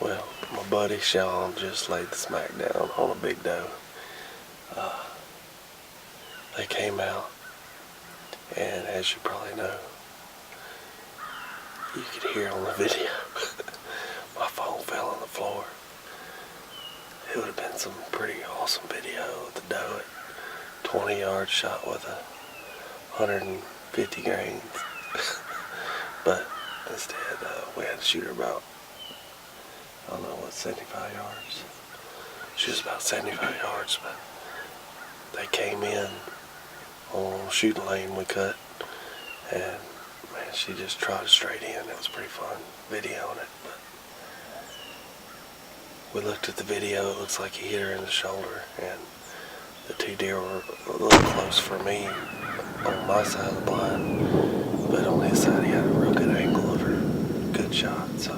Well, my buddy Sean just laid the smack down on a big doe. They came out, and as you probably know, you could hear on the video, my phone fell on the floor. It would have been some pretty awesome video of the doe at 20 yards shot with a 150 grains. But instead, we had to shoot her about, I don't know what, 75 yards. She was about 75 yards, but they came in on shooting lane we cut, and man, she just trotted straight in. It was pretty fun videoing it. But we looked at the video, it looks like he hit her in the shoulder, and the two deer were a little close for me on my side of the blind, but on his side he had a real good angle of her. Good shot, so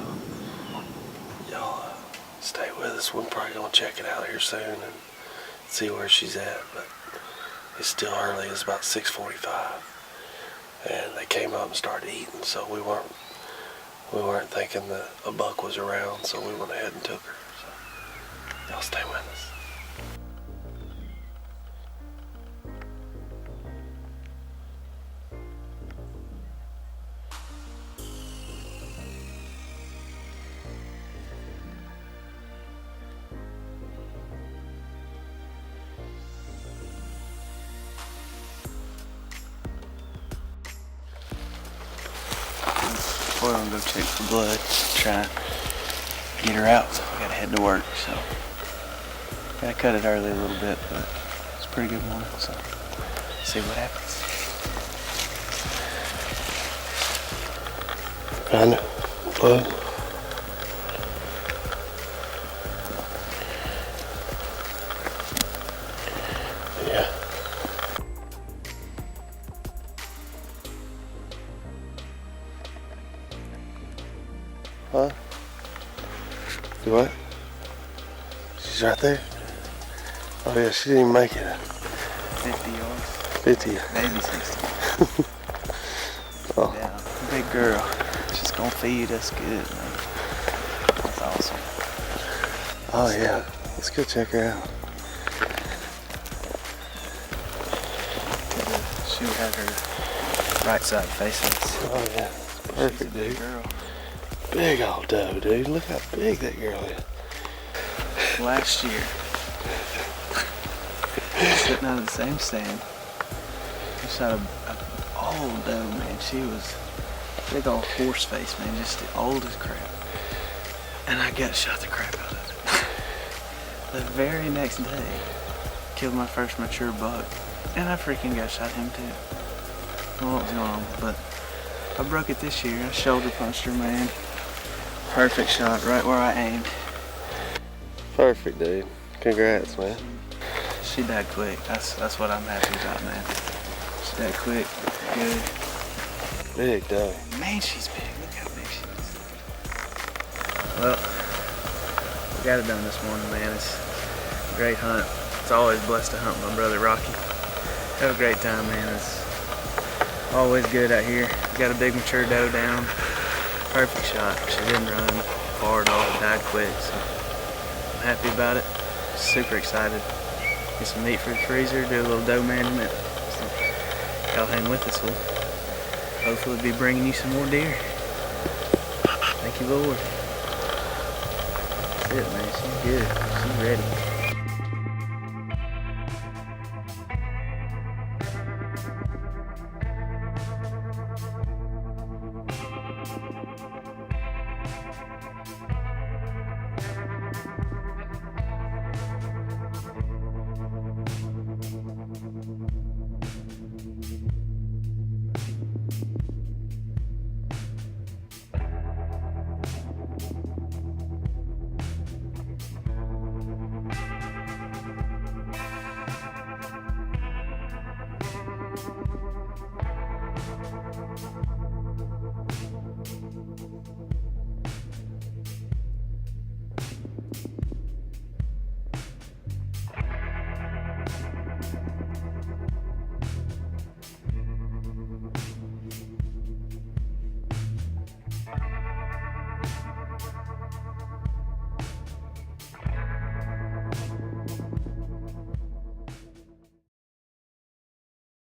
y'all stay with us. We're probably going to check it out here soon and see where she's at, but it's still early. It's about 6:45, and they came up and started eating, so we weren't thinking that a buck was around, so we went ahead and took her. So y'all stay with us. We're gonna go check for blood, try and get her out, so we gotta head to work, so gotta cut it early a little bit, but it's a pretty good morning, so see what happens. Gardner, blood. Yeah. Huh? Do what? She's right there? Oh yeah, she didn't even make it. 50 yards. 50. Maybe 60. Oh. Yeah, big girl. She's gonna feed us good, man. That's awesome. Oh yeah, let's go check her out. She had her right side facing us. Oh yeah, perfect, She's a big dude. girl. Big old doe, dude. Look how big that girl is. Last year, sitting out of the same stand, we shot an old doe, man. She was big old horse face, man, just the old as crap. And I got shot the crap out of it. The very next day, killed my first mature buck, and I freaking got shot him too. I don't know what was going on, but I broke it this year. I shoulder punched her, man. Perfect shot, right where I aimed. Perfect, dude. Congrats, man. She died quick. That's what I'm happy about, man. She died quick. Good. Big doe. Man, she's big. Look how big she is. Well, we got it done this morning, man. It's a great hunt. It's always blessed to hunt with my brother Rocky. Have a great time, man. It's always good out here. Got a big mature doe down. Perfect shot. She didn't run far at all. It died quick, so I'm happy about it. Super excited. Get some meat for the freezer, do a little doe management. So y'all hang with us. We'll hopefully be bringing you some more deer. Thank you, Lord. That's it, man. She's good. She's ready.